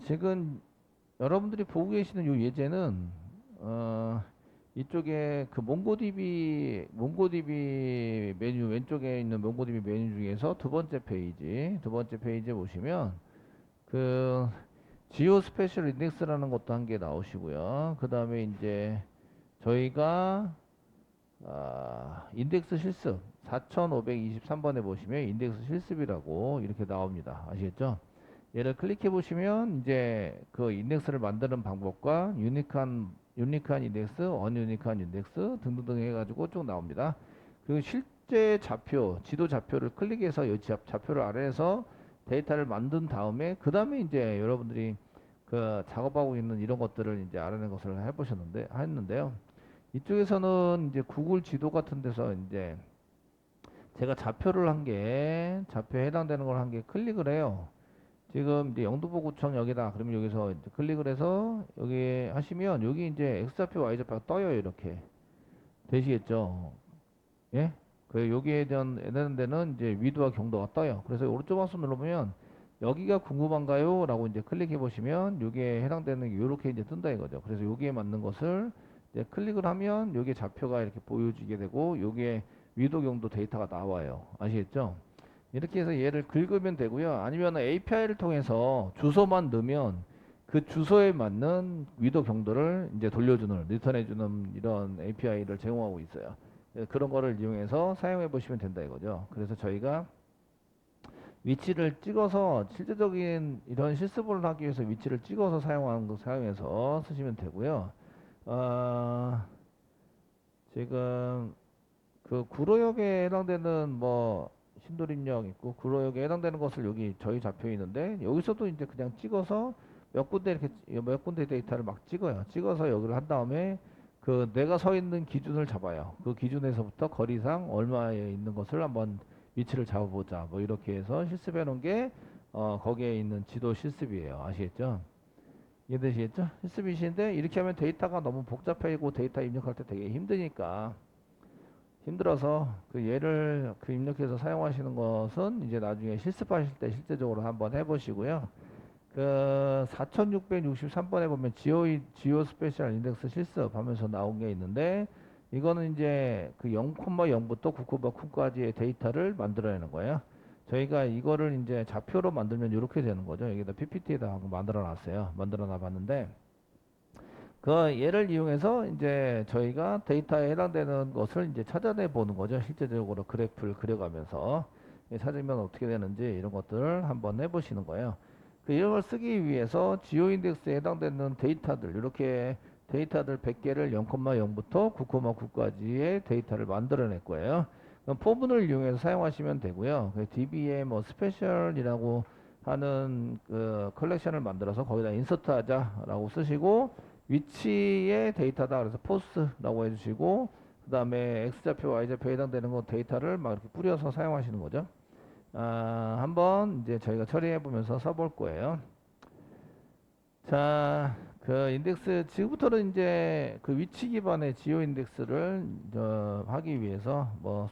지금 여러분들이 보고 계시는 이 예제는 이쪽에 그 몽고디비 메뉴 왼쪽에 있는 몽고디비 메뉴 중에서 두 번째 페이지에 보시면 그 지오 스페셜 인덱스라는 것도 한 개 나오시고요. 그 다음에 이제 저희가 인덱스 실습 4523번에 보시면 인덱스 실습이라고 이렇게 나옵니다. 아시겠죠? 얘를 클릭해 보시면 이제 그 인덱스를 만드는 방법과 유니크한 인덱스, 언유니크한 인덱스 등등등 해가지고 쭉 나옵니다. 그리고 실제 좌표, 지도 좌표를 클릭해서 이 좌표를 아래에서 데이터를 만든 다음에 그 다음에 이제 여러분들이 그 작업하고 있는 이런 것들을 이제 알아낸 것을 했는데요. 이쪽에서는 이제 구글 지도 같은 데서 이제 제가 좌표에 해당되는 걸 한 개 클릭을 해요. 지금 이제 영등포구청 여기다. 그러면 여기서 이제 클릭을 해서 여기 하시면 여기 이제 X좌표, Y좌표가 떠요. 이렇게. 되시겠죠? 예? 그 여기에 대한 해당되는 데는 이제 위도와 경도가 떠요. 그래서 오른쪽 마우스 눌러보면 여기가 궁금한가요? 라고 이제 클릭해 보시면 여기에 해당되는 게 이렇게 이제 뜬다 이거죠. 그래서 여기에 맞는 것을 이제 클릭을 하면 여기에 좌표가 이렇게 보여지게 되고 여기에 위도 경도 데이터가 나와요. 아시겠죠? 이렇게 해서 얘를 긁으면 되고요. 아니면 API를 통해서 주소만 넣으면 그 주소에 맞는 위도 경도를 이제 리턴해주는 이런 API를 제공하고 있어요. 그런 거를 이용해서 사용해 보시면 된다 이거죠. 그래서 저희가 위치를 찍어서 실제적인 이런 실습을 하기 위해서 위치를 찍어서 사용해서 쓰시면 되고요. 어, 지금 그 구로역에 해당되는 뭐 신도림역 있고 구로역에 해당되는 것을 여기 저희 잡혀 있는데 여기서도 이제 그냥 찍어서 몇 군데 데이터를 막 찍어요. 찍어서 여기를 한 다음에 그 내가 서 있는 기준을 잡아요. 그 기준에서부터 거리상 얼마에 있는 것을 한번 위치를 잡아보자. 뭐 이렇게 해서 실습해 놓은 게 거기에 있는 지도 실습이에요. 아시겠죠? 이해되시겠죠? 실습이신데 이렇게 하면 데이터가 너무 복잡해지고 데이터 입력할 때 되게 힘들어서 그 얘를 그 입력해서 사용하시는 것은 이제 나중에 실습하실 때 실제적으로 한번 해보시고요. 그 4663번에 보면 지오 스페셜 인덱스 실습 하면서 나온 게 있는데 이거는 이제 그 0,0부터 9,9까지의 데이터를 만들어내는 거예요. 저희가 이거를 이제 좌표로 만들면 이렇게 되는 거죠. 여기다 PPT에다 만들어 놨어요. 만들어 놔 봤는데 그 얘를 이용해서 이제 저희가 데이터에 해당되는 것을 이제 찾아내 보는 거죠. 실제적으로 그래프를 그려가면서 찾으면 어떻게 되는지 이런 것들을 한번 해보시는 거예요. 그 이런 걸 쓰기 위해서 지오 인덱스에 해당되는 데이터들 이렇게 데이터들 100개를 0,0부터 9,9까지의 데이터를 만들어낼 거예요. 그럼 포문을 이용해서 사용하시면 되고요. 그 DB에 뭐 스페셜이라고 하는 그 컬렉션을 만들어서 거기다 인서트 하자라고 쓰시고 위치의 데이터다 그래서 포스라고 해주시고 그 다음에 X좌표, Y좌표에 해당되는 거 데이터를 막 이렇게 뿌려서 사용하시는 거죠. 한번 이제 저희가 처리해 보면서 써볼 거예요. 자, 그 인덱스 지금부터는 이제 그 위치 기반의 지오 인덱스를 하기 위해서 뭐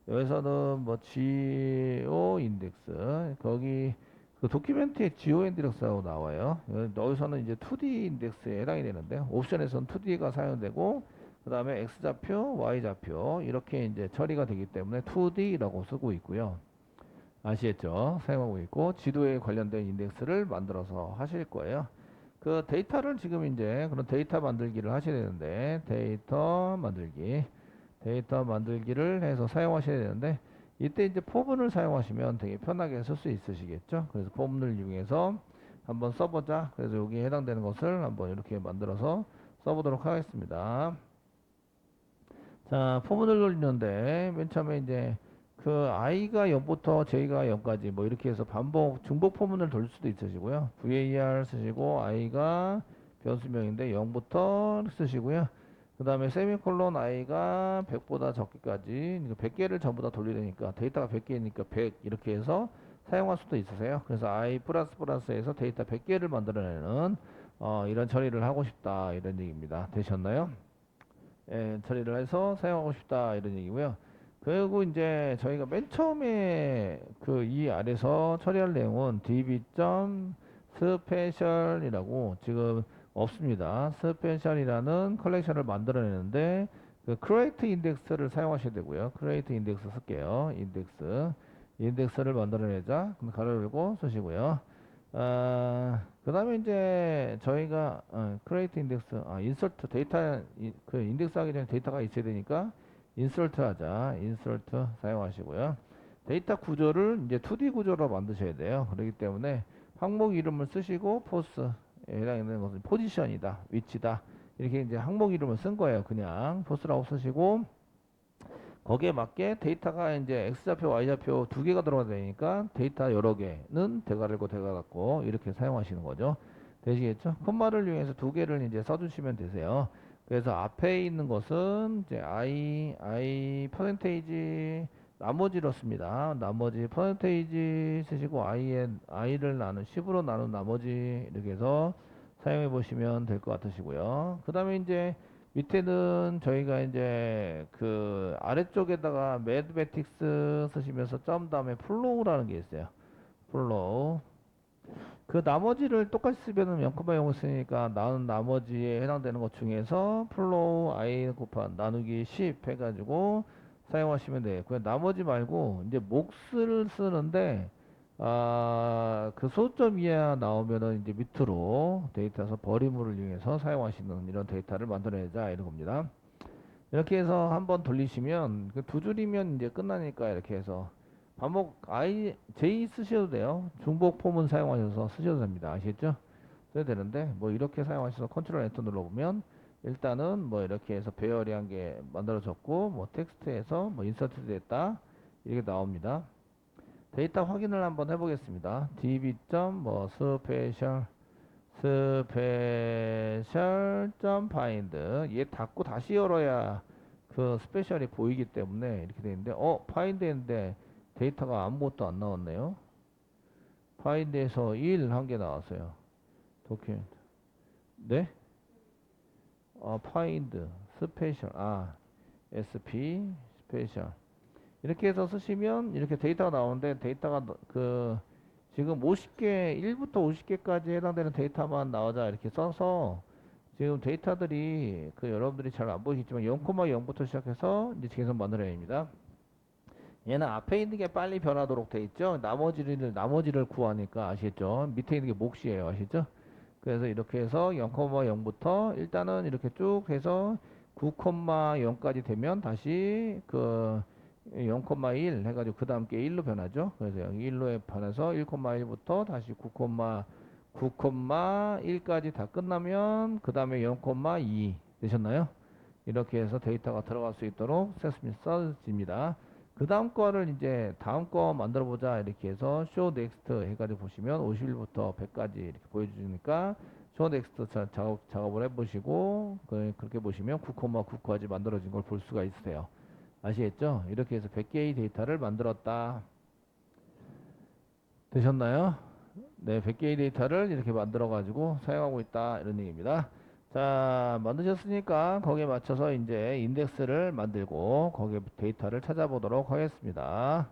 여기서는 뭐 지오 인덱스 거기 그 도큐멘트에 지오 인덱스라고 나와요. 여기서는 이제 2D 인덱스에 해당이 되는데 옵션에서는 2D가 사용되고 그 다음에 X좌표, Y좌표 이렇게 이제 처리가 되기 때문에 2D라고 쓰고 있고요. 아시겠죠? 사용하고 있고 지도에 관련된 인덱스를 만들어서 하실 거예요. 그 데이터를 지금 이제 그런 데이터 만들기를 하셔야 되는데 데이터 만들기를 해서 사용하셔야 되는데 이때 이제 포문을 사용하시면 되게 편하게 쓸 수 있으시겠죠. 그래서 포문을 이용해서 한번 써보자. 그래서 여기에 해당되는 것을 한번 이렇게 만들어서 써보도록 하겠습니다. 자, 포문을 돌리는데 맨 처음에 이제 그 i가 0부터 j가 0까지 뭐 이렇게 해서 중복 포문을 돌릴 수도 있으시고요. var 쓰시고 i가 변수명인데 0부터 쓰시고요. 그 다음에 세미콜론 i가 100보다 적기까지 100개를 전부 다 돌리려니까 데이터가 100개니까 100 이렇게 해서 사용할 수도 있으세요. 그래서 i 플러스 플러스에서 데이터 100개를 만들어내는 이런 처리를 하고 싶다 이런 얘기입니다. 되셨나요? 처리를 해서 사용하고 싶다 이런 얘기고요. 그리고 이제 저희가 맨 처음에 그 이 아래서 처리할 내용은 db.string 스페셜이라고 지금 없습니다. 스페셜이라는 컬렉션을 만들어내는데 그 크리에이트 인덱스를 사용하셔야 되고요. 크리에이트 인덱스 쓸게요. 인덱스를 만들어내자. 그럼 가로 열고 쓰시고요. 그 다음에 이제 저희가 크리에이트 인덱스, 인서트 데이터 그 인덱스 하기 전에 데이터가 있어야 되니까 인서트 하자. 인서트 사용하시고요. 데이터 구조를 이제 2D 구조로 만드셔야 돼요. 그렇기 때문에 항목 이름을 쓰시고 포스에 해당되는 것은 포지션이다, 위치다. 이렇게 이제 항목 이름을 쓴 거예요. 그냥 포스라고 쓰시고 거기에 맞게 데이터가 이제 X좌표, Y좌표 두 개가 들어가야 되니까 데이터 여러 개는 대괄호고 대괄호 이렇게 사용하시는 거죠. 되시겠죠? 콤마를 이용해서 두 개를 이제 써주시면 되세요. 그래서 앞에 있는 것은 이제 I 퍼센테이지 나머지로 씁니다. 나머지 퍼센테이지 쓰시고 I를 나눈 10으로 나눈 나머지 이렇게 해서 사용해 보시면 될 것 같으시고요. 그 다음에 이제 밑에는 저희가 이제 그 아래쪽에다가 매드매틱스 쓰시면서 점 다음에 플로우라는 게 있어요. 플로우. 그 나머지를 똑같이 쓰면은 0,0을 쓰니까 나는 나머지에 해당되는 것 중에서 플로우 I 곱한 나누기 10 해가지고 사용하시면 돼요. 그 나머지 말고 이제 몫을 쓰는데 그 소점 이하 나오면은 이제 밑으로 데이터에서 버리물을 이용해서 사용하시는 이런 데이터를 만들어내자 이런 겁니다. 이렇게 해서 한번 돌리시면 그 두 줄이면 이제 끝나니까 이렇게 해서 반복 J 쓰셔도 돼요. 중복 폼은 사용하셔서 쓰셔도 됩니다. 아시겠죠? 써야 되는데 뭐 이렇게 사용하셔서 컨트롤 엔터 눌러보면 일단은 뭐 이렇게 해서 배열이 한 개 만들어졌고 뭐 텍스트에서 뭐 인서트 됐다 이렇게 나옵니다. 데이터 확인을 한번 해보겠습니다. db. 뭐 스페셜 find 얘 닫고 다시 열어야 그 스페셜이 보이기 때문에 이렇게 되는데 find 했는데 데이터가 아무것도 안 나왔네요. find에서 1 한 개 나왔어요. 도큐멘트. 네? find 스페셜 sp 스페셜 이렇게 해서 쓰시면 이렇게 데이터가 나오는데 데이터가 그 지금 50개 1부터 50개까지 해당되는 데이터만 나오자 이렇게 써서 지금 데이터들이 그 여러분들이 잘 안 보이시지만 0,0부터 시작해서 이제 계속 만들어야 됩니다. 얘는 앞에 있는 게 빨리 변하도록 돼 있죠. 나머지를 구하니까 아시겠죠? 밑에 있는 게 몫이에요. 아시죠? 그래서 이렇게 해서 0,0부터 일단은 이렇게 쭉 해서 9,0까지 되면 다시 그 0,1 해가지고 그 다음 게 1로 변하죠. 그래서 여기 1로 변해서 1,1부터 다시 9,1까지 다 끝나면 그 다음에 0,2 되셨나요? 이렇게 해서 데이터가 들어갈 수 있도록 써집니다. 그 다음 거를 이제 다음 거 만들어 보자 이렇게 해서 show next 해가지고 보시면 51부터 100까지 이렇게 보여주니까 show next 작업을 해보시고 그렇게 보시면 9,9까지 만들어진 걸 볼 수가 있으세요. 아시겠죠? 이렇게 해서 100개의 데이터를 만들었다. 되셨나요? 네, 100개의 데이터를 이렇게 만들어 가지고 사용하고 있다 이런 얘기입니다. 자, 만드셨으니까 거기에 맞춰서 이제 인덱스를 만들고 거기에 데이터를 찾아보도록 하겠습니다.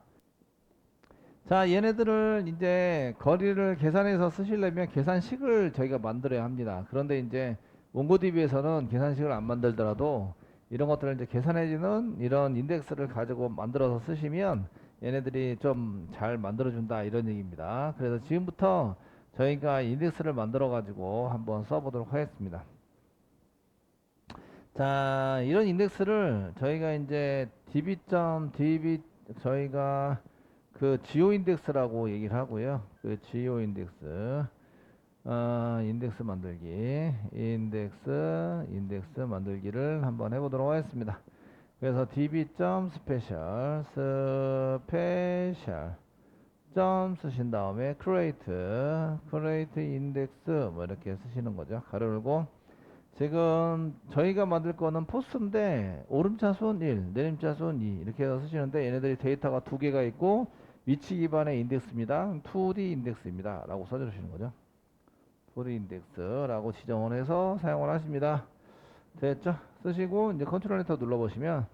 자, 얘네들을 이제 거리를 계산해서 쓰시려면 계산식을 저희가 만들어야 합니다. 그런데 이제 몽고DB에서는 계산식을 안 만들더라도 이런 것들을 이제 계산해주는 이런 인덱스를 가지고 만들어서 쓰시면 얘네들이 좀 잘 만들어준다 이런 얘기입니다. 그래서 지금부터 저희가 인덱스를 만들어 가지고 한번 써보도록 하겠습니다. 자, 이런 인덱스를 저희가 이제 db 저희가 그 geo 인덱스라고 얘기를 하고요. 그 geo 인덱스 인덱스 만들기 인덱스 만들기를 한번 해보도록 하겠습니다. 그래서 db.special 점 쓰신 다음에 create index 뭐 이렇게 쓰시는 거죠. 가로 열고 지금 저희가 만들 거는 포스인데 오름차순 1 내림차순 2 이렇게 해서 쓰시는데 얘네들이 데이터가 두 개가 있고 위치 기반의 인덱스입니다. 2D 인덱스입니다 라고 써주시는 거죠. 2D 인덱스라고 지정을 해서 사용을 하십니다. 됐죠? 쓰시고 이제 컨트롤 엔터 눌러보시면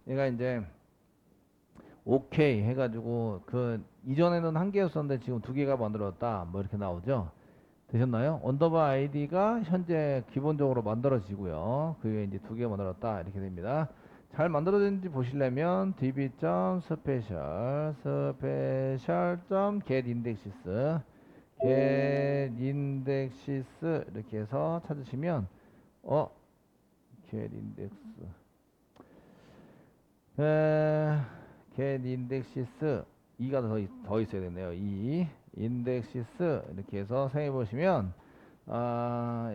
얘가 이제 오케이 해가지고 그 이전에는 한 개였었는데 지금 두 개가 만들었다 뭐 이렇게 나오죠. 되셨나요? 언더바 아이디가 현재 기본적으로 만들어지고요. 그게 이제 두 개 만들었다 이렇게 됩니다. 잘 만들어졌는지 보시려면 db.special.getIndexes getIndexes 이렇게 해서 찾으시면 어 getIndex getIndexes 2가 더 있어야 되네요. 2 indexes 이렇게 해서 사용해 보시면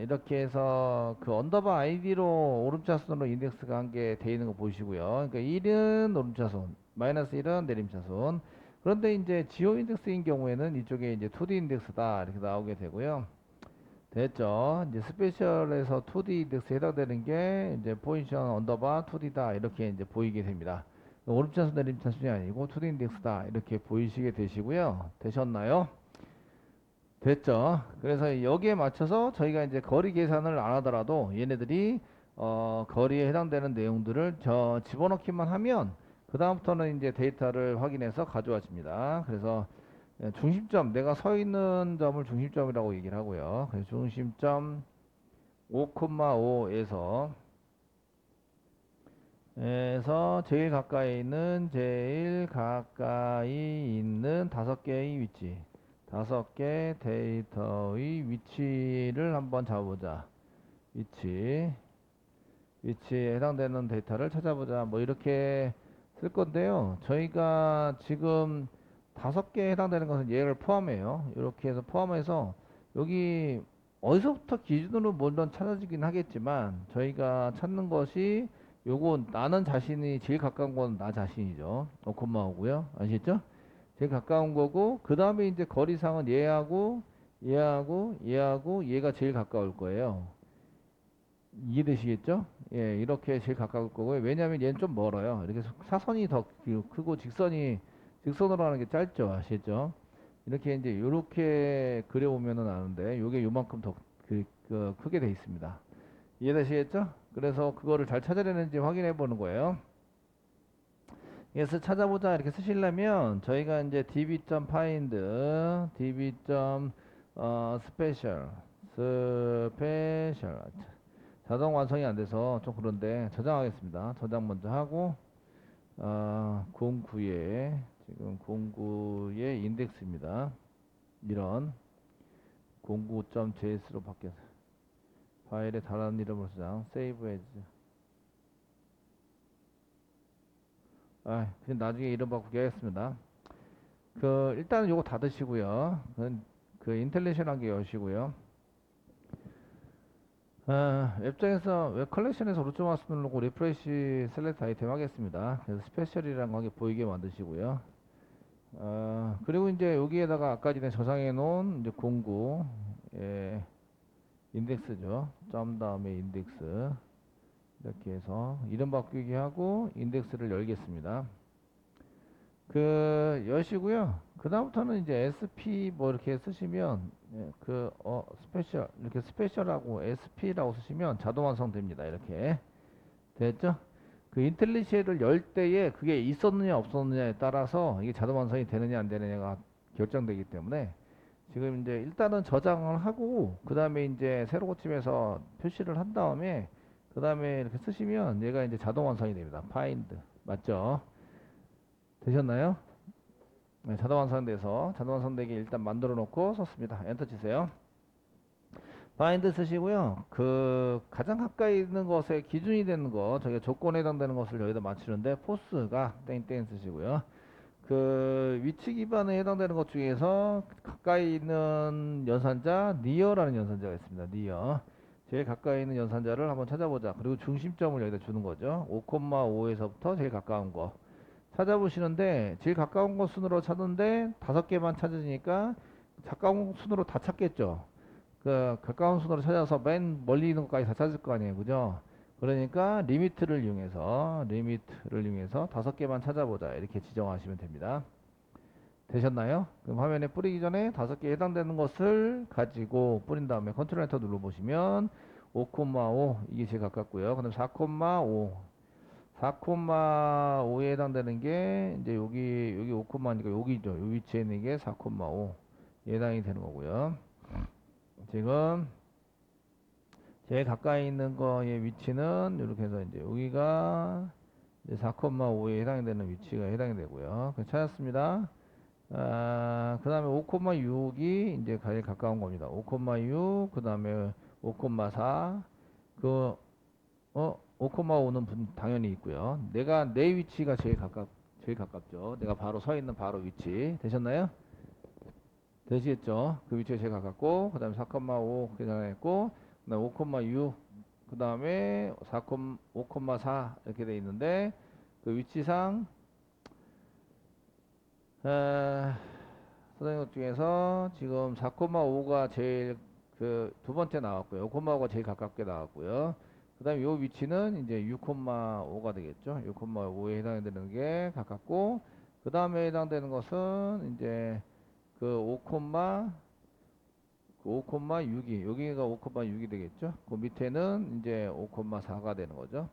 이렇게 해서 그 언더바 아이디로 오름차순으로 인덱스가 한 개 돼 있는 거 보이시고요. 그러니까 1은 오름차순, 마이너스 1은 내림차순. 그런데 이제 지오 인덱스인 경우에는 이쪽에 이제 2D 인덱스다 이렇게 나오게 되고요. 됐죠? 이제 스페셜에서 2D 인덱스에 해당되는 게 이제 포지션 언더바 2D다 이렇게 이제 보이게 됩니다. 오름차순 내림차순이 아니고 2D 인덱스다 이렇게 보이시게 되시고요. 되셨나요? 됐죠. 그래서 여기에 맞춰서 저희가 이제 거리 계산을 안 하더라도 얘네들이 거리에 해당되는 내용들을 집어넣기만 하면 그 다음부터는 이제 데이터를 확인해서 가져와 줍니다. 그래서 중심점, 내가 서 있는 점을 중심점이라고 얘기를 하고요. 그래서 중심점 5,5에서 제일 가까이 있는 5개의 위치, 5개 데이터의 위치를 한번 잡아보자. 위치에 해당되는 데이터를 찾아보자. 뭐 이렇게 쓸 건데요. 저희가 지금 5개에 해당되는 것은 얘를 포함해요. 이렇게 해서 포함해서 여기 어디서부터 기준으로 물론 찾아지긴 하겠지만 저희가 찾는 것이 요거 나는 자신이 제일 가까운 건 나 자신이죠. 5,5고요. 아시겠죠? 제일 가까운 거고 그 다음에 이제 거리상은 얘하고 얘가 제일 가까울 거예요. 이해되시겠죠? 예, 이렇게 제일 가까울 거고요. 왜냐하면 얘는 좀 멀어요. 이렇게 사선이 더 크고 직선으로 하는 게 짧죠. 아시겠죠? 이렇게 이제 이렇게 그려보면은 아는데 요게 요만큼 더 크게 돼 있습니다. 이해되시겠죠? 그래서 그거를 잘 찾아내는지 확인해 보는 거예요. 그래서 찾아보자 이렇게 쓰시려면 저희가 이제 db.find db.special 자동 완성이 안 돼서 좀 그런데 저장하겠습니다. 저장 먼저 하고 09에 지금 09의 인덱스입니다. 이런 09.js로 바뀌어서 파일에 다른 이름으로 저장 save as 그냥 나중에 이름 바꾸게 하겠습니다. 일단은 요거 닫으시고요. 그 인텔리션한 게 여시고요. 웹장에서 웹 컬렉션에서 루트 마우스 누르고 리프레시 셀렉트 아이템 하겠습니다. 그래서 스페셜이라는 거 보이게 만드시고요. 그리고 이제 여기에다가 아까 전에 저장해 놓은 이제 09 인덱스죠. 점 다음에 인덱스 이렇게 해서 이름 바꾸기 하고 인덱스를 열겠습니다. 여시고요. 그 다음부터는 이제 SP 뭐 이렇게 쓰시면 스페셜 이렇게 스페셜하고 SP라고 쓰시면 자동 완성됩니다. 이렇게 됐죠? 그 인텔리시를 열 때에 그게 있었느냐 없었느냐에 따라서 이게 자동 완성이 되느냐 안 되느냐가 결정되기 때문에 지금 이제 일단은 저장을 하고 그 다음에 이제 새로 고침해서 표시를 한 다음에 그 다음에 이렇게 쓰시면 얘가 이제 자동 완성이 됩니다. find 맞죠? 되셨나요? 네, 자동 완성돼서 자동 완성되게 일단 만들어 놓고 썼습니다. 엔터 치세요. find 쓰시고요. 가장 가까이 있는 것에 기준이 되는 거, 저게 조건에 해당되는 것을 여기다 맞추는데 포스가 땡땡 쓰시고요. 위치 기반에 해당되는 것 중에서 가까이 있는 연산자 near라는 연산자가 있습니다. near. 제일 가까이 있는 연산자를 한번 찾아보자. 그리고 중심점을 여기다 주는 거죠. 5,5에서부터 제일 가까운 거. 찾아보시는데 제일 가까운 거 순으로 찾는데 5개만 찾으니까 가까운 순으로 다 찾겠죠. 가까운 순으로 찾아서 맨 멀리 있는 것까지 다 찾을 거 아니에요. 그죠? 그러니까 리미트를 이용해서 5개만 찾아보자. 이렇게 지정하시면 됩니다. 되셨나요? 그럼 화면에 뿌리기 전에 5개에 해당되는 것을 가지고 뿌린 다음에 컨트롤 엔터 눌러보시면 5,5 이게 제일 가깝고요. 그다음 4,5 4,5에 해당되는 게 이제 여기 5,5니까 여기죠. 이 위치에 있는 게 4,5 해당이 되는 거고요. 지금 제일 가까이 있는 거의 위치는 이렇게 해서 이제 여기가 4,5에 해당이 되는 위치가 해당이 되고요. 찾았습니다. 그 다음에 5,6이 이제 제일 가까운 겁니다. 5,6, 그 다음에 5,4, 5,5는 당연히 있고요. 내 위치가 제일 가깝죠. 내가 바로 서 있는 바로 위치. 되셨나요? 되시겠죠? 그 위치가 제일 가깝고, 그 다음에 4,5 계산했고, 그 다음에 5,6, 그 다음에 5,4 이렇게 돼 있는데, 그 위치상, 선생님 것 중에서 지금 4,5가 제일 두 번째 나왔고요. 5,5가 제일 가깝게 나왔고요. 그 다음에 요 위치는 이제 6,5가 되겠죠. 6,5에 해당이 되는 게 가깝고, 그 다음에 해당되는 것은 이제 그 5,6이, 여기가 5,6이 되겠죠. 그 밑에는 이제 5,4가 되는 거죠.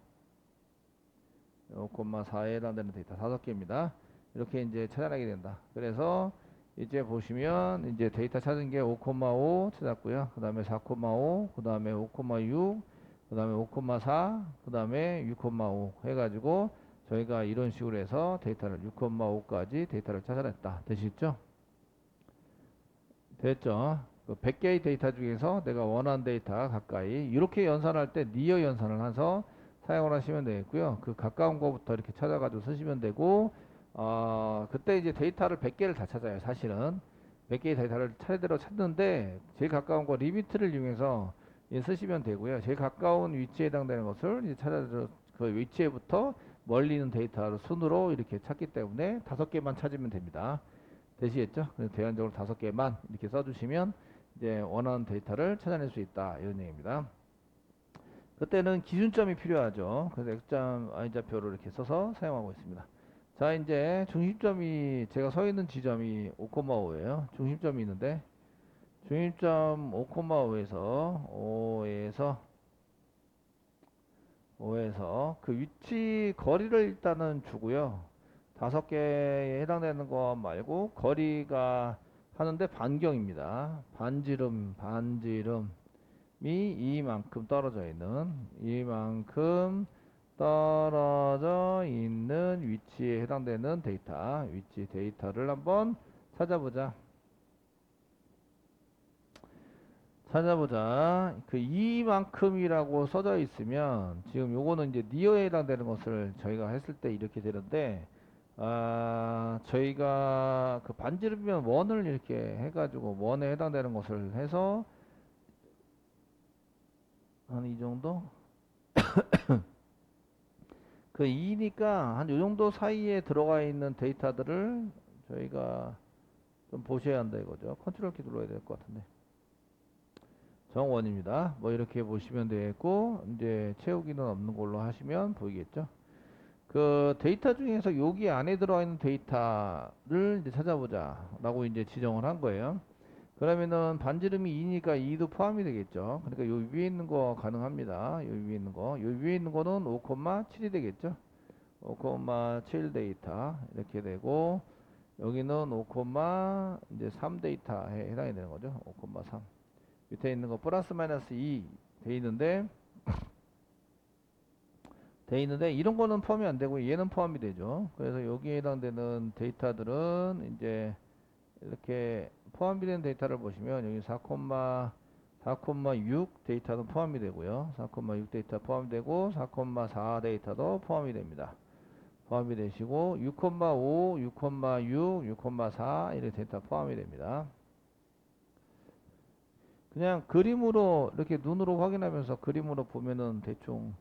5,4에 해당되는 데이터 5개입니다. 이렇게 이제 찾아내게 된다. 그래서 이제 보시면 이제 데이터 찾은 게 5,5 찾았고요. 그 다음에 4,5, 그 다음에 5,6, 그 다음에 5,4, 그 다음에 6,5 해가지고 저희가 이런 식으로 해서 데이터를 6,5까지 데이터를 찾아냈다. 되시죠? 됐죠? 그 100개의 데이터 중에서 내가 원하는 데이터 가까이 이렇게 연산할 때 니어 연산을 해서 사용을 하시면 되겠고요. 그 가까운 거부터 이렇게 찾아가지고 쓰시면 되고, 그때 이제 데이터를 100개를 다 찾아요. 사실은 100개의 데이터를 차례대로 찾는데 제일 가까운 거 리미트를 이용해서 쓰시면 되고요. 제일 가까운 위치에 해당되는 것을 이제 찾아서 그 위치에부터 멀리 있는 데이터를 순으로 이렇게 찾기 때문에 5개만 찾으면 됩니다. 되시겠죠? 그래서 대안적으로 5개만 이렇게 써주시면 이제 원하는 데이터를 찾아낼 수 있다, 이런 얘기입니다. 그때는 기준점이 필요하죠. 그래서 X점, Y좌표를 이렇게 써서 사용하고 있습니다. 자, 이제 중심점이 제가 서 있는 지점이 5,5예요. 중심점이 있는데 중심점 5,5에서 그 위치 거리를 일단은 주고요. 5개에 해당되는 것 말고 거리가 하는데 반경입니다. 반지름이 이만큼 떨어져 있는 위치에 해당되는 위치 데이터를 한번 찾아보자. 그 이만큼이라고 써져 있으면 지금 요거는 이제 니어에 해당되는 것을 저희가 했을 때 이렇게 되는데, 저희가 그 반지름이면 원을 이렇게 해가지고 원에 해당되는 것을 해서 한 이 정도? 그 2니까 한 요 정도 사이에 들어가 있는 데이터들을 저희가 좀 보셔야 한다 이거죠. 컨트롤 키 눌러야 될 것 같은데. 정원입니다. 뭐 이렇게 보시면 되겠고, 이제 채우기는 없는 걸로 하시면 보이겠죠. 그 데이터 중에서 여기 안에 들어있는 데이터를 이제 찾아보자 라고 이제 지정을 한 거예요. 그러면은 반지름이 2니까 2도 포함이 되겠죠. 그러니까 요 위에 있는 거 가능합니다. 요 위에 있는 거는 5,7이 되겠죠. 5,7 데이터 이렇게 되고, 여기는 5,3 데이터에 해당이 되는 거죠. 5,3 밑에 있는 거 플러스 마이너스 2 돼 있는데 이런 거는 포함이 안 되고 얘는 포함이 되죠. 그래서 여기에 해당되는 데이터들은 이제 이렇게 포함이 된 데이터를 보시면 여기 4,6 데이터도 포함이 되고요. 4,6 데이터 포함이 되고 4,4 데이터도 포함이 됩니다. 포함이 되시고 6,5, 6,6, 6,4 이렇게 데이터 포함이 됩니다. 그냥 그림으로 이렇게 눈으로 확인하면서 그림으로 보면은 대충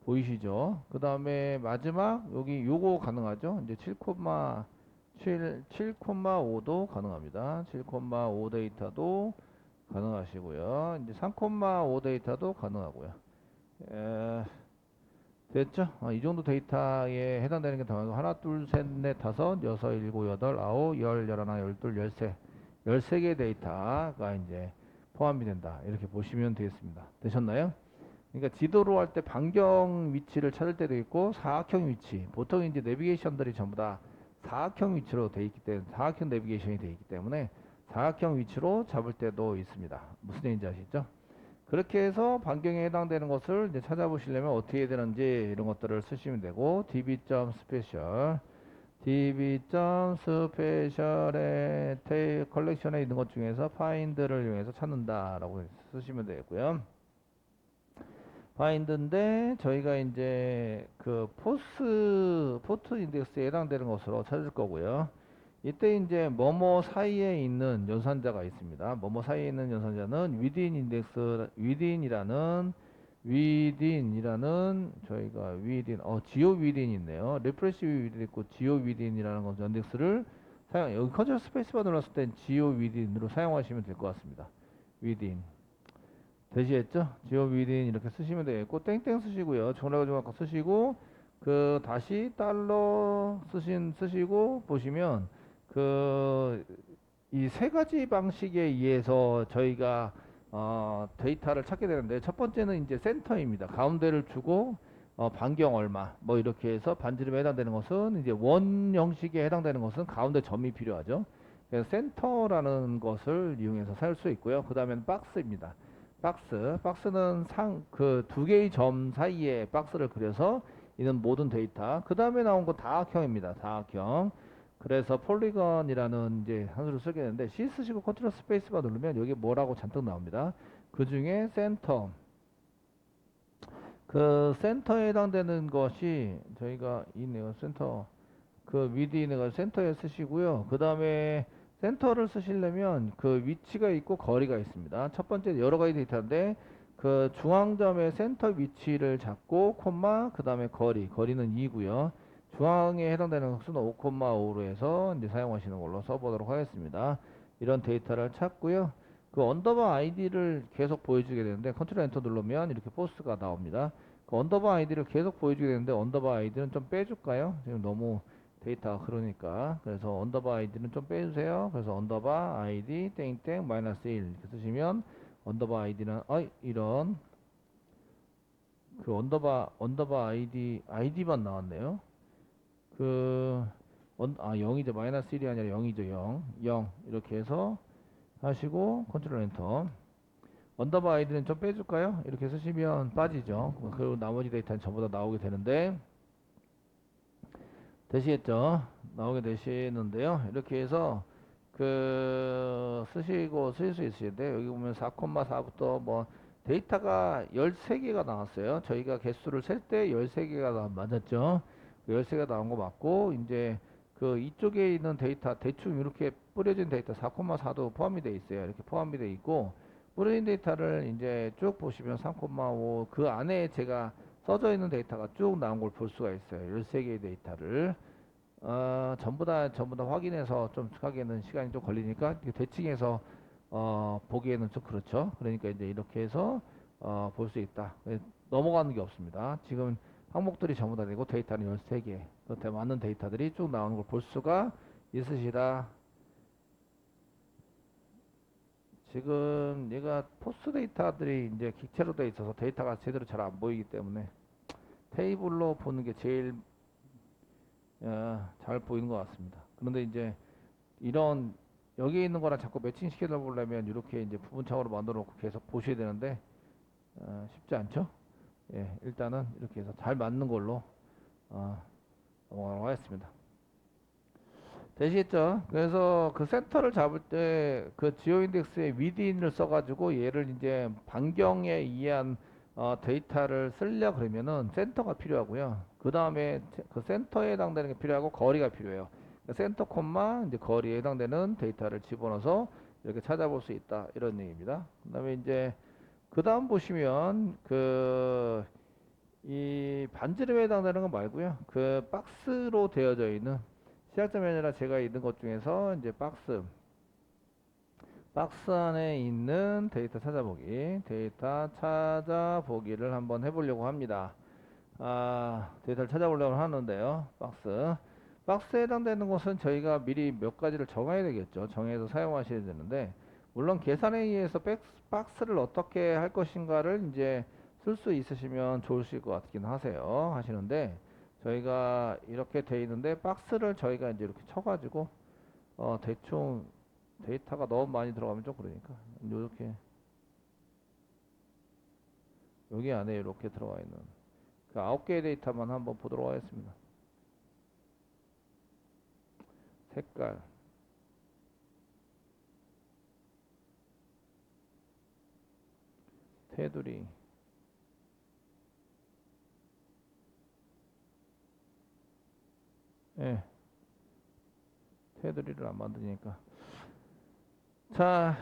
보이시죠? 그 다음에 마지막 여기 요거 가능하죠? 이제 7,5도 가능합니다. 7,5 데이터도 가능하시고요. 이제 3,5 데이터도 가능하고요. 됐죠? 이 정도 데이터에 해당되는 게 더 하나, 둘, 셋, 넷, 다섯, 여섯, 일곱, 여덟, 아홉, 열, 열하나, 열둘, 열세, 13개 데이터가 이제 포함이 된다. 이렇게 보시면 되겠습니다. 되셨나요? 그러니까 지도로 할 때 반경 위치를 찾을 때도 있고 사각형 위치, 보통 이제 내비게이션들이 전부 다 사각형 위치로 돼 있기 때문에 사각형 내비게이션이 돼 있기 때문에 사각형 위치로 잡을 때도 있습니다. 무슨 얘기인지 아시죠? 그렇게 해서 반경에 해당되는 것을 이제 찾아보시려면 어떻게 해야 되는지 이런 것들을 쓰시면 되고 db.special db.special의 컬렉션에 있는 것 중에서 find를 이용해서 찾는다라고 쓰시면 되고요. find인데 저희가 이제 그 포트 인덱스에 해당되는 것으로 찾을 거고요. 이때 이제 뭐뭐 사이에 있는 연산자가 있습니다. 뭐뭐 사이에 있는 연산자는 within 인덱스 within이라는 저희가 within geo within 있네요. refresh within 있고 geo within이라는 건 인덱스를 사용 여기 컨트롤 스페이스바 눌렀을 땐 geo within으로 사용하시면 될 것 같습니다. within 되시겠죠? geo within 이렇게 쓰시면 되겠고 땡땡 쓰시고요. 정례가지고 쓰시고 그 다시 달러 쓰시고 보시면 그 이 세 가지 방식에 의해서 저희가 데이터를 찾게 되는데 첫 번째는 이제 센터입니다. 가운데를 주고 반경 얼마 뭐 이렇게 해서 반지름에 해당되는 것은 이제 원 형식에 해당되는 것은 가운데 점이 필요하죠. 그래서 센터라는 것을 이용해서 살 수 있고요. 그 다음엔 박스입니다. 박스는 그 두 개의 점 사이에 박스를 그려서 있는 모든 데이터. 그 다음에 나온 건 다각형입니다. 다각형. 그래서 폴리건이라는 이제 함수를 쓰게 되는데 C 쓰시고 컨트롤 스페이스바 누르면 여기 뭐라고 잔뜩 나옵니다. 그 중에 센터. 그 센터에 해당되는 것이 저희가 있네요. 센터. 그 위드 있는 거 센터에 쓰시고요. 그 다음에 센터를 쓰시려면 그 위치가 있고 거리가 있습니다. 첫 번째 여러 가지 데이터인데 그 중앙점의 센터 위치를 잡고 콤마 그 다음에 거리는 2고요. 중앙에 해당되는 것은 5,5로 해서 이제 사용하시는 걸로 써보도록 하겠습니다. 이런 데이터를 찾고요. 그 언더바 아이디를 계속 보여주게 되는데 컨트롤 엔터 누르면 이렇게 포스가 나옵니다. 그 언더바 아이디를 계속 보여주게 되는데 언더바 아이디는 좀 빼줄까요? 지금 너무 데이터가 그러니까 그래서 언더바 아이디는 좀 빼주세요. 그래서 언더바 아이디 땡땡 마이너스 1 이렇게 쓰시면 언더바 아이디는 이런 그 언더바 아이디만 나왔네요. 그 0이죠. 마이너스 1이 아니라 0이죠. 0 이렇게 해서 하시고 컨트롤 엔터. 언더바 아이디는 좀 빼줄까요? 이렇게 쓰시면 빠지죠. 그리고 나머지 데이터는 전부 다 나오게 되는데 되시겠죠? 나오게 되시는데요. 이렇게 해서 그 쓰시고 쓸 수 있으신데 여기 보면 4,4부터 뭐 데이터가 13개가 나왔어요. 저희가 개수를 셀 때 13개가 맞았죠. 13개가 나온 거 맞고 이제 그 이쪽에 있는 데이터 대충 이렇게 뿌려진 데이터 4,4도 포함이 되어 있어요. 이렇게 포함이 되어 있고 뿌려진 데이터를 이제 쭉 보시면 3,5 그 안에 제가 써져 있는 데이터가 쭉 나온 걸 볼 수가 있어요. 13개의 데이터를 전부 다 확인해서 좀 하기에는 시간이 좀 걸리니까 대칭해서 보기에는 좀 그렇죠. 그러니까 이제 이렇게 해서 볼 수 있다. 넘어가는 게 없습니다. 지금 항목들이 전부 다 되고 데이터는 13개. 그때 맞는 데이터들이 쭉 나오는 걸 볼 수가 있으시다. 지금 얘가 포스 데이터들이 이제 객체로 되어 있어서 데이터가 제대로 잘 안 보이기 때문에 테이블로 보는 게 제일 잘 보이는 것 같습니다. 그런데 이제 이런 여기에 있는 거랑 자꾸 매칭 시켜 보려면 이렇게 이제 부분창으로 만들어 놓고 계속 보셔야 되는데 쉽지 않죠? 예, 일단은 이렇게 해서 잘 맞는 걸로 넘어가도록 하겠습니다. 되시겠죠? 그래서 그 센터를 잡을 때 그 지오 인덱스의 within을 써가지고 얘를 이제 반경에 의한 데이터를 쓰려 그러면은 센터가 필요하고요. 그 다음에 그 센터에 해당되는 게 필요하고 거리가 필요해요. 센터 콤마 이제 거리에 해당되는 데이터를 집어넣어서 이렇게 찾아볼 수 있다 이런 얘기입니다. 그 다음에 이제 그 다음 보시면 그 이 반지름에 해당되는 건 말고요. 그 박스로 되어져 있는 시작점이 아니라 제가 있는 것 중에서 이제 박스 안에 있는 데이터 찾아보기를 한번 해보려고 합니다. 데이터를 찾아보려고 하는데요. 박스에 해당되는 것은 저희가 미리 몇 가지를 정해야 되겠죠. 정해서 사용하셔야 되는데 물론 계산에 의해서 박스를 어떻게 할 것인가를 이제 쓸 수 있으시면 좋으실 것 같긴 하시는데 저희가 이렇게 돼 있는데 박스를 저희가 이제 이렇게 쳐가지고 대충 데이터가 너무 많이 들어가면 좀 그러니까 요렇게 여기 안에 이렇게 들어가 있는 그 9개의 데이터만 한번 보도록 하겠습니다. 색깔, 테두리, 예, 테두리를 안 만드니까. 자,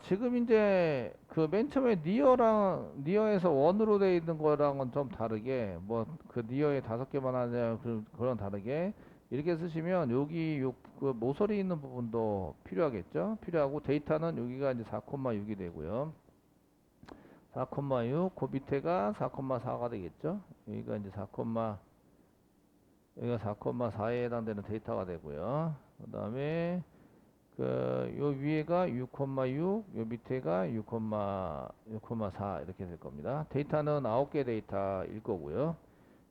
지금 이제 그 맨 처음에 니어에서 원으로 돼 있는 거랑은 좀 다르게 뭐 그 니어에 5개만 하냐 그런 다르게 이렇게 쓰시면 여기 그 모서리 있는 부분도 필요하겠죠? 필요하고 데이터는 여기가 이제 4,6이 되고요. 4,6, 그 밑에가 4,4가 되겠죠? 여기가 이제 4, 여기가 4,4에 해당되는 데이터가 되고요. 그 다음에 요 위에가 6,6, 요 밑에가 6,4 이렇게 될 겁니다. 데이터는 9개 데이터일 거고요.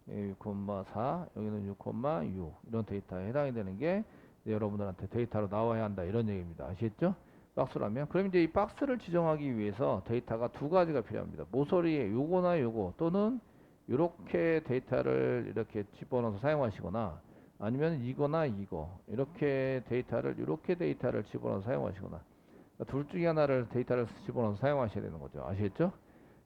6,4, 여기는 6,6 이런 데이터에 해당이 되는 게 여러분들한테 데이터로 나와야 한다 이런 얘기입니다. 아시겠죠? 박스라면 그럼 이제 이 박스를 지정하기 위해서 데이터가 두 가지가 필요합니다. 모서리에 요거나 요거 또는 요렇게 데이터를 이렇게 집어넣어서 사용하시거나 아니면 이거나 이거 이렇게 데이터를 이렇게 데이터를 집어넣어서 사용하시거나 그러니까 둘 중에 하나를 데이터를 집어넣어서 사용하셔야 되는 거죠. 아시겠죠?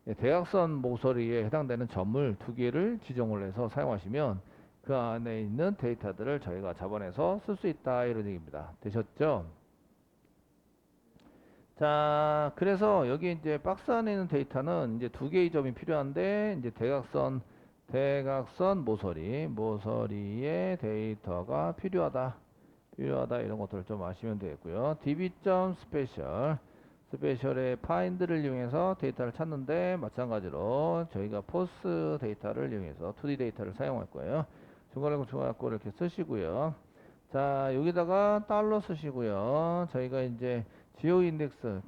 예, 대각선 모서리에 해당되는 점을 두 개를 지정을 해서 사용하시면 그 안에 있는 데이터들을 저희가 잡아내서 쓸 수 있다 이런 얘기입니다. 되셨죠? 자, 그래서 여기 이제 박스 안에 있는 데이터는 이제 두 개의 점이 필요한데 이제 대각선 모서리에 데이터가 필요하다 이런 것들을 좀 아시면 되겠고요. db.special 스페셜의 find를 이용해서 데이터를 찾는데 마찬가지로 저희가 포스 데이터를 이용해서 2D 데이터를 사용할 거예요. 중괄호 이렇게 쓰시고요. 자, 여기다가 달러 쓰시고요. 저희가 이제 geo 인덱스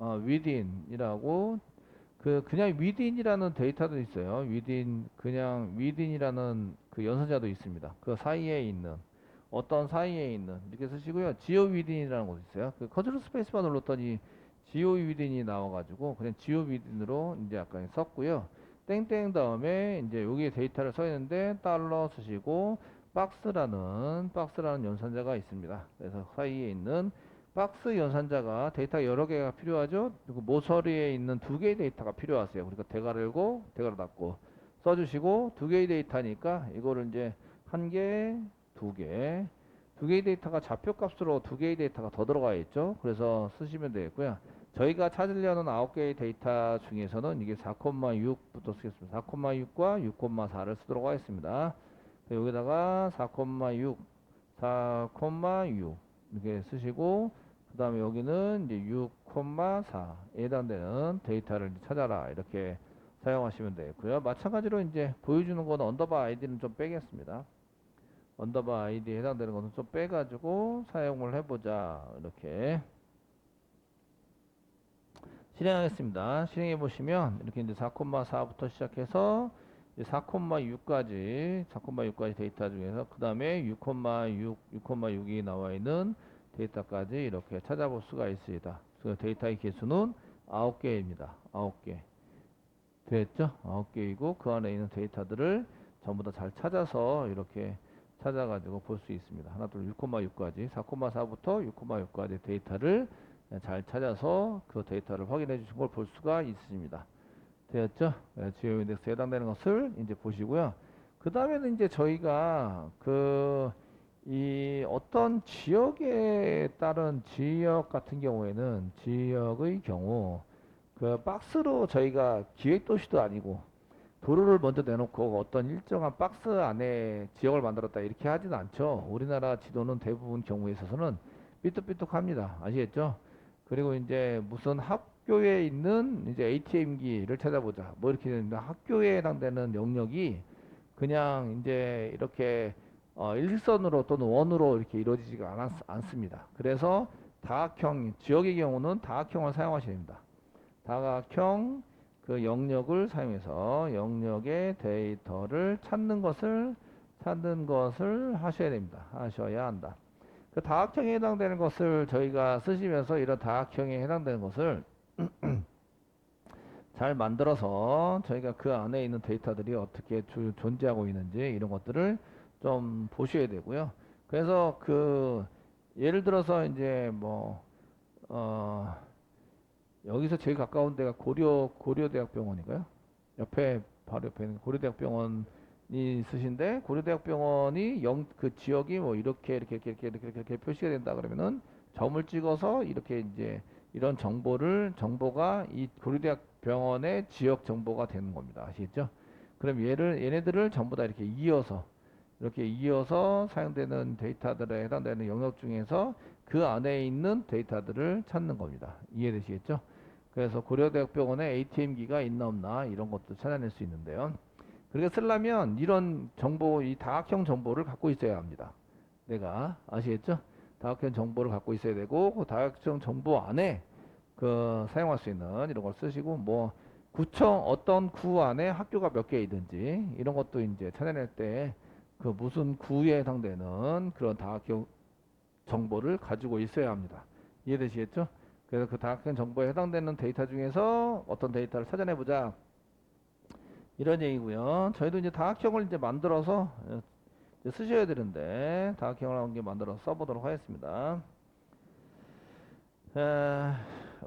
within이라고 그냥 within이라는 데이터도 있어요. 그냥 within이라는 그 연산자도 있습니다. 그 사이에 있는 어떤 사이에 있는 이렇게 쓰시고요. geo within이라는 것도 있어요. 그 컨트롤 스페이스만 눌렀더니 geo within이 나와가지고 그냥 geo within으로 이제 아까 썼고요. 땡땡 다음에 이제 여기에 데이터를 써야 되는데 달러 쓰시고 박스라는 연산자가 있습니다. 그래서 사이에 있는 박스 연산자가 데이터 여러 개가 필요하죠. 그리고 모서리에 있는 두 개의 데이터가 필요하세요. 그러니까 대괄호 닫고 써주시고 두 개의 데이터니까 이거를 이제 한 개, 두 개의 데이터가 좌표값으로 두 개의 데이터가 더 들어가 있죠. 그래서 쓰시면 되겠고요. 저희가 찾으려는 9개의 데이터 중에서는 이게 4,6부터 쓰겠습니다. 4,6과 6,4를 쓰도록 하겠습니다. 여기다가 4,6 이렇게 쓰시고 그 다음에 여기는 이제 6,4에 해당되는 데이터를 찾아라 이렇게 사용하시면 되고요. 마찬가지로 이제 보여주는 거는 언더바 아이디는 좀 빼겠습니다. 언더바 아이디에 해당되는 것은 좀 빼가지고 사용을 해보자 이렇게 실행하겠습니다. 실행해 보시면 이렇게 이제 4,4부터 시작해서 4,6까지 데이터 중에서 그 다음에 6,6이 나와 있는 데이터까지 이렇게 찾아볼 수가 있습니다. 그 데이터의 개수는 9개입니다. 9개. 됐죠? 9개이고 그 안에 있는 데이터들을 전부 다 잘 찾아서 이렇게 찾아가지고 볼 수 있습니다. 하나, 둘, 6,6까지 4,4부터 6,6까지 데이터를 잘 찾아서 그 데이터를 확인해 주신 걸 볼 수가 있습니다. 되었죠? 지오 인덱스에 해당되는 것을 이제 보시고요. 그 다음에는 이제 저희가 이 어떤 지역에 따른 지역 같은 경우에는 지역의 경우 그 박스로 저희가 기획도시도 아니고 도로를 먼저 내놓고 어떤 일정한 박스 안에 지역을 만들었다 이렇게 하지는 않죠. 우리나라 지도는 대부분 경우에 있어서는 삐뚤삐뚤합니다. 아시겠죠? 그리고 이제 무슨 학교에 있는 이제 ATM기를 찾아보자. 뭐 이렇게 되는데 학교에 해당되는 영역이 그냥 이제 이렇게 일선으로 또는 원으로 이렇게 이루어지지가 않습니다. 그래서 지역의 경우는 다각형을 사용하셔야 됩니다. 다각형 그 영역을 사용해서 영역의 데이터를 찾는 것을 하셔야 됩니다. 하셔야 한다. 그 다각형에 해당되는 것을 저희가 쓰시면서 이런 다각형에 해당되는 것을 잘 만들어서 저희가 그 안에 있는 데이터들이 어떻게 존재하고 있는지 이런 것들을 좀 보셔야 되고요. 그래서 그 예를 들어서 이제 뭐 여기서 제일 가까운 데가 고려대학병원인가요? 옆에 바로 옆에 있는 고려대학병원이 있으신데 고려대학병원이 그 지역이 뭐 이렇게 표시가 된다 그러면은 점을 찍어서 이렇게 이제 이런 정보가 이 고려대학병원의 지역 정보가 되는 겁니다. 아시겠죠? 그럼 얘네들을 전부 다 이렇게 이어서 사용되는 데이터들에 해당되는 영역 중에서 그 안에 있는 데이터들을 찾는 겁니다. 이해되시겠죠? 그래서 고려대학병원에 ATM기가 있나 없나 이런 것도 찾아낼 수 있는데요. 그렇게 쓰려면 이런 정보, 이 다각형 정보를 갖고 있어야 합니다. 내가 아시겠죠? 다각형 정보를 갖고 있어야 되고 그 다각형 정보 안에 그 사용할 수 있는 이런 걸 쓰시고 뭐 구청 어떤 구 안에 학교가 몇 개 있든지 이런 것도 이제 찾아낼 때 그 무슨 구에 해당되는 그런 다각형 정보를 가지고 있어야 합니다. 이해되시겠죠? 그래서 그 다각형 정보에 해당되는 데이터 중에서 어떤 데이터를 찾아내보자. 이런 얘기고요. 저희도 이제 다각형을 이제 만들어서 이제 쓰셔야 되는데 다각형을 한 개 만들어서 써보도록 하겠습니다.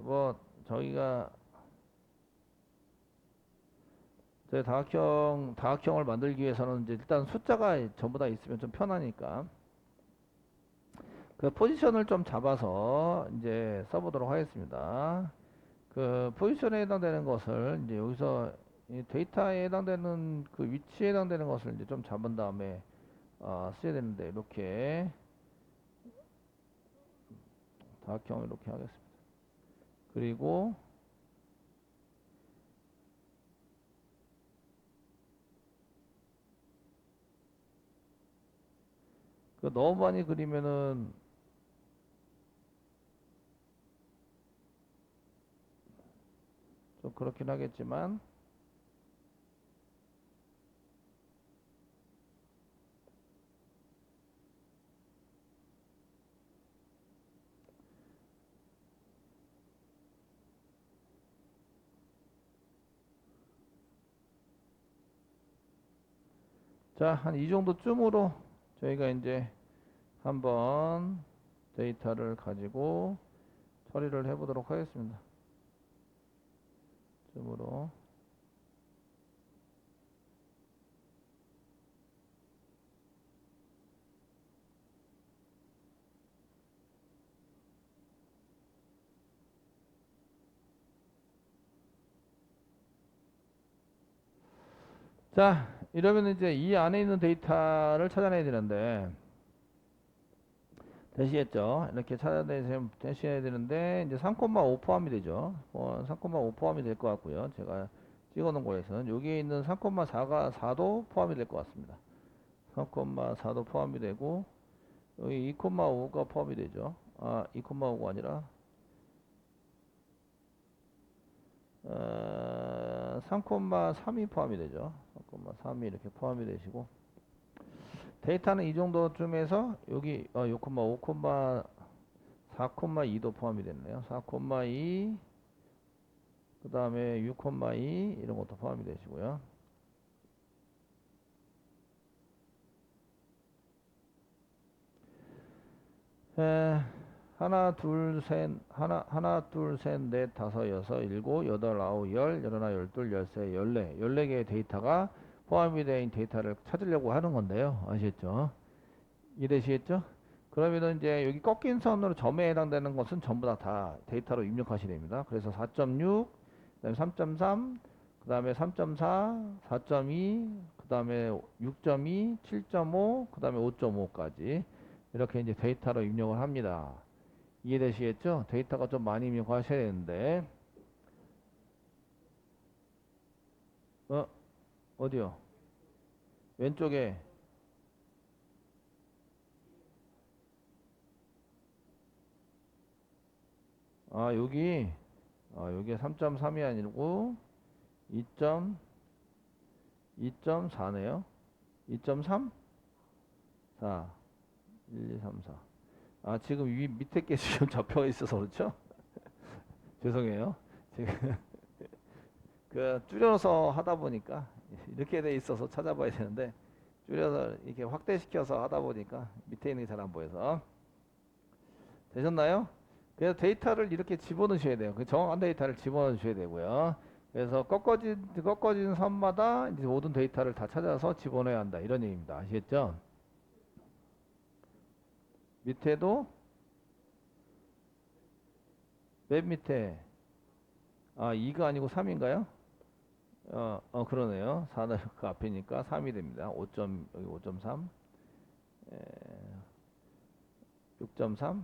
뭐 저희가 저희 다각형을 만들기 위해서는 이제 일단 숫자가 전부 다 있으면 좀 편하니까 그 포지션을 좀 잡아서 이제 써보도록 하겠습니다. 그 포지션에 해당되는 것을 이제 여기서 이 데이터에 해당되는 그 위치에 해당되는 것을 이제 좀 잡은 다음에 써야 되는데 이렇게 다각형 이렇게 하겠습니다. 그리고 그 너무 많이 그리면은 좀 그렇긴 하겠지만 자, 한 이 정도쯤으로 저희가 이제 한번 데이터를 가지고 처리를 해보도록 하겠습니다. 쯤으로. 자, 이러면 이제 이 안에 있는 데이터를 찾아내야 되는데, 되시겠죠? 이렇게 되셔야 되는데, 이제 3,5 포함이 되죠. 3,5 포함이 될 것 같고요. 제가 찍어 놓은 거에서는 여기에 있는 3,4도 포함이 될 것 같습니다. 3,4도 포함이 되고, 여기 2,5가 포함이 되죠. 2,5가 아니라, 3,3이 포함이 되죠. 3,3이 이렇게 포함이 되시고, 데이터는 이 정도쯤에서 여기 6,5, 4,2도 포함이 됐네요. 4,2, 그 다음에 6,2 이런 것도 포함이 되시고요. 하나, 둘, 셋, 넷, 다섯, 여섯, 일곱, 여덟, 아홉, 열, 열하나, 열둘, 열세, 열네, 14개의 데이터가 포함이 된 데이터를 찾으려고 하는 건데요. 아시겠죠? 이해되시겠죠? 그러면은 이제 여기 꺾인 선으로 점에 해당되는 것은 전부 다 데이터로 입력하셔야 됩니다. 그래서 4.6, 그다음에 3.3, 그다음에 3.4, 4.2, 그다음에 6.2, 7.5, 그다음에 5.5까지 이렇게 이제 데이터로 입력을 합니다. 이해되시겠죠? 데이터가 좀 많이 입력하셔야 되는데 어 어디요? 왼쪽에 여기 여기 3.3이 아니고 2.4네요. 2.3? 4 1, 2, 3, 4. 아, 지금 밑에 게 지금 잡혀 있어서 그렇죠? 죄송해요. 지금 그 줄여서 하다 보니까 이렇게 돼 있어서 찾아봐야 되는데 줄여서 이렇게 확대시켜서 하다 보니까 밑에 있는 게 잘 안 보여서. 되셨나요? 그래서 데이터를 이렇게 집어넣으셔야 돼요. 그 정확한 데이터를 집어넣으셔야 되고요. 그래서 꺾어진 선마다 이제 모든 데이터를 다 찾아서 집어넣어야 한다. 이런 얘기입니다. 아시겠죠? 밑에도 맨 밑에 2가 아니고 3인가요? 그러네요. 4는 그 앞이니까 3이 됩니다. 5점 여기 5.3 6.3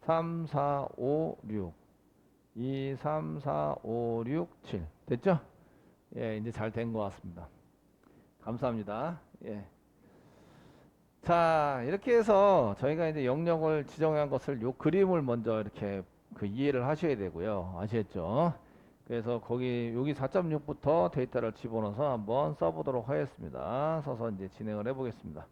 3, 4, 5, 6 2, 3, 4, 5, 6, 7 됐죠? 예, 이제 잘 된 것 같습니다. 감사합니다. 예. 자, 이렇게 해서 저희가 이제 영역을 지정한 것을 요 그림을 먼저 이렇게 그 이해를 하셔야 되고요. 아시겠죠? 그래서 여기 4.6부터 데이터를 집어넣어서 한번 써보도록 하겠습니다. 써서 이제 진행을 해보겠습니다.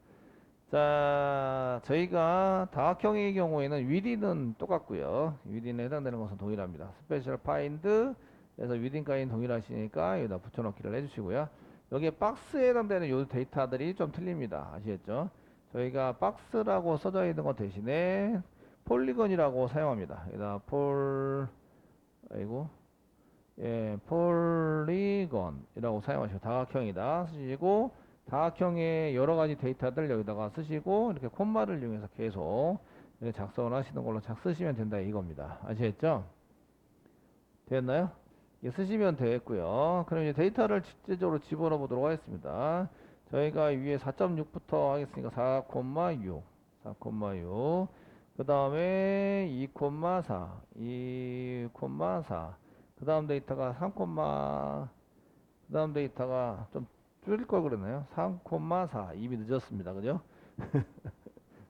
자, 저희가 다각형의 경우에는 위디는 똑같고요. 위디는 해당되는 것은 동일합니다. 스페셜 파인드 에서 위딘까지는 동일하시니까 여기다 붙여넣기를 해주시고요. 여기에 박스에 해당되는 요 데이터들이 좀 틀립니다. 아시겠죠? 저희가 박스라고 써져 있는 것 대신에 폴리건이라고 사용합니다. 여기다 아이고, 예, 폴리건이라고 사용하시고 다각형이다 쓰시고 다각형의 여러 가지 데이터들 여기다가 쓰시고 이렇게 콤마를 이용해서 계속 이렇게 작성을 하시는 걸로 쓰시면 된다 이겁니다. 아시겠죠? 됐나요? 예, 쓰시면 되겠고요. 그럼 이제 데이터를 실제적으로 집어넣어 보도록 하겠습니다. 저희가 위에 4.6부터 하겠으니까 4,6 4,6 그 다음에 2,4 2,4 그 다음 데이터가 3, 그 다음 데이터가 좀 줄일 걸 그러네요. 3,4 이미 늦었습니다. 그죠?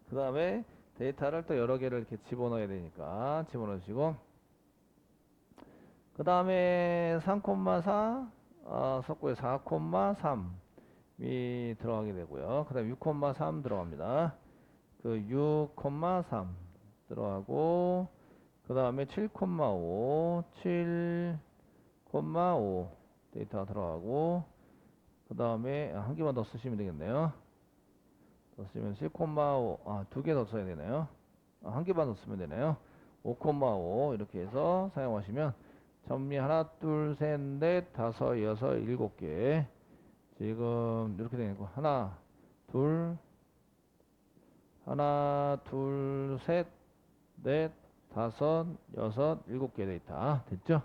그 다음에 데이터를 또 여러 개를 이렇게 집어넣어야 되니까 집어넣으시고 그 다음에 3,4 석고에 4,3이 들어가게 되고요. 그 다음에 6,3 들어갑니다. 그 6,3 들어가고 그 다음에 7,5 7,5 데이터가 들어가고 그 다음에 한 개만 더 쓰시면 되겠네요. 더 쓰면 7,5 두 개 더 써야 되네요. 한 개만 더 쓰면 되네요. 5,5 이렇게 해서 사용하시면 전미 하나 둘셋넷 다섯 여섯 일곱 개 지금 이렇게 되고 하나 둘셋넷 다섯 여섯 일곱 개 데이터 됐죠?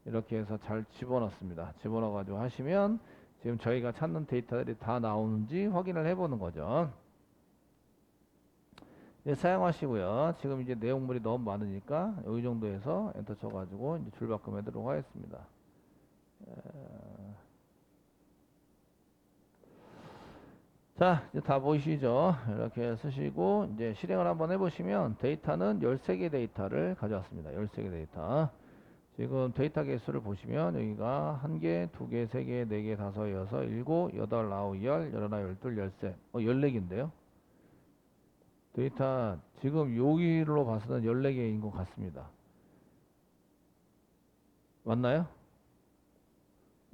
이렇게 해서 잘 집어넣습니다. 집어넣어 가지고 하시면 지금 저희가 찾는 데이터들이 다 나오는지 확인을 해보는 거죠. 네, 사용하시고요. 지금 이제 내용물이 너무 많으니까 여기 정도에서 엔터 쳐가지고 이제 줄바꿈 해도록 하겠습니다. 자, 이제 다 보이시죠? 이렇게 쓰시고 이제 실행을 한번 해보시면 데이터는 13개 데이터를 가져왔습니다. 13개 데이터. 지금 데이터 개수를 보시면 여기가 1개, 2개, 3개, 4개, 5, 6, 7, 8, 9, 10, 11, 12, 13, 14개인데요. 데이터 지금 여기로 봐서는 14개인 것 같습니다. 맞나요?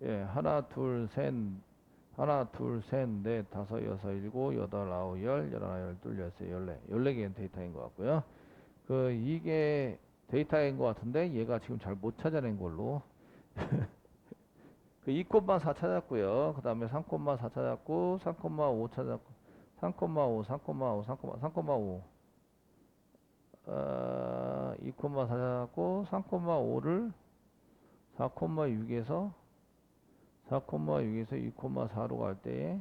예, 하나, 둘, 셋, 넷, 다섯, 여섯, 일곱, 여덟, 아홉, 열, 열하나, 열둘, 열세, 열네. 14개의 데이터인 것 같고요. 이게 데이터인 것 같은데, 얘가 지금 잘 못 찾아낸 걸로. 2,4 찾았고요. 그 다음에 3,4 찾았고, 3,5 찾았고, 3,5, 3,5, 3,5. 2,4 찾았고, 3,5를 4,6에서 2,4로 갈 때에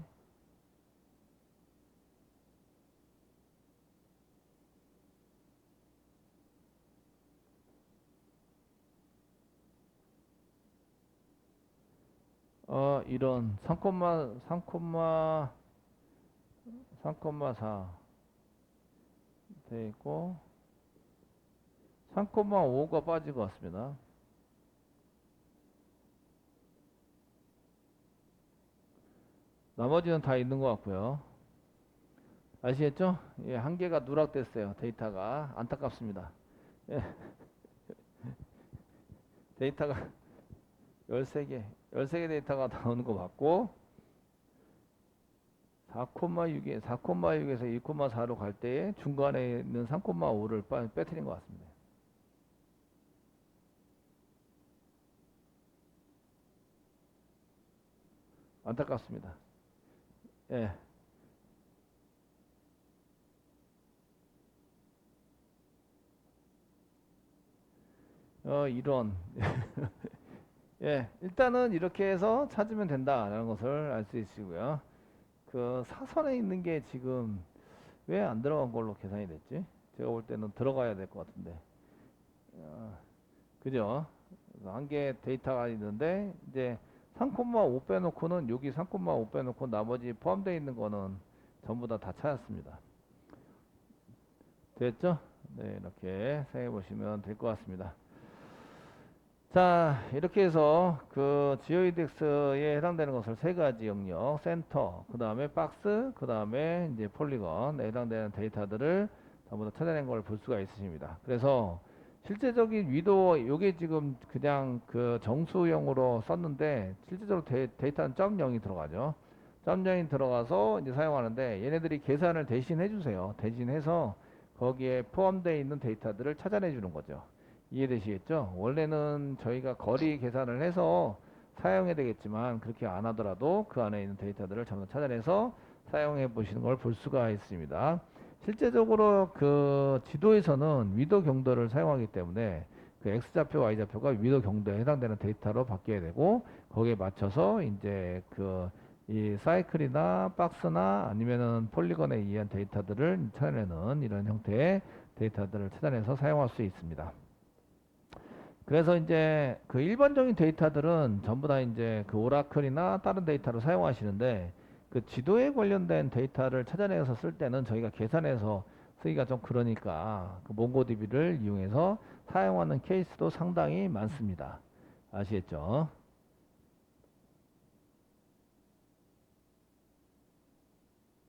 이런 3,4 돼 있고 3,5가 빠진 것 같습니다. 나머지는 다 있는 것 같고요. 아시겠죠? 예, 한 개가 누락됐어요. 데이터가 안타깝습니다. 예, 데이터가 13개, 13개 데이터가 나오는 거 맞고 4,6에 4,6에서 2,4로 갈 때에 중간에 있는 3,5를 빼뜨린 것 같습니다. 안타깝습니다. 예, 이런 예, 일단은 이렇게 해서 찾으면 된다라는 것을 알 수 있으시고요. 그 사선에 있는 게 지금 왜 안 들어간 걸로 계산이 됐지? 제가 볼 때는 들어가야 될 것 같은데. 그죠? 한 개 데이터가 있는데 이제 3,5 빼놓고는 여기 3,5 빼놓고 나머지 포함되어 있는 거는 전부 다 찾았습니다. 됐죠? 네, 이렇게 생각해 보시면 될 것 같습니다. 자, 이렇게 해서 그 지오이덱스에 해당되는 것을 세 가지 영역, 센터, 그 다음에 박스, 그 다음에 이제 폴리건에 해당되는 데이터들을 전부 다 찾아낸 걸 볼 수가 있으십니다. 그래서 실제적인 위도, 요게 지금 그냥 그 정수용으로 썼는데 실제적으로 데이터는 점 0이 들어가죠. 점 0이 들어가서 이제 사용하는데 얘네들이 계산을 대신 해주세요. 대신해서 거기에 포함되어 있는 데이터들을 찾아내 주는 거죠. 이해되시겠죠? 원래는 저희가 거리 계산을 해서 사용해야 되겠지만 그렇게 안 하더라도 그 안에 있는 데이터들을 전부 찾아내서 사용해 보시는 걸 볼 수가 있습니다. 실제적으로 그 지도에서는 위도 경도를 사용하기 때문에 그 X좌표, Y좌표가 위도 경도에 해당되는 데이터로 바뀌어야 되고 거기에 맞춰서 이제 그 이 사이클이나 박스나 아니면은 폴리건에 의한 데이터들을 찾아내는 이런 형태의 데이터들을 찾아내서 사용할 수 있습니다. 그래서 이제 그 일반적인 데이터들은 전부 다 이제 그 오라클이나 다른 데이터를 사용하시는데 그 지도에 관련된 데이터를 찾아내서 쓸 때는 저희가 계산해서 쓰기가 좀 그러니까 그 몽고DB를 이용해서 사용하는 케이스도 상당히 많습니다. 아시겠죠?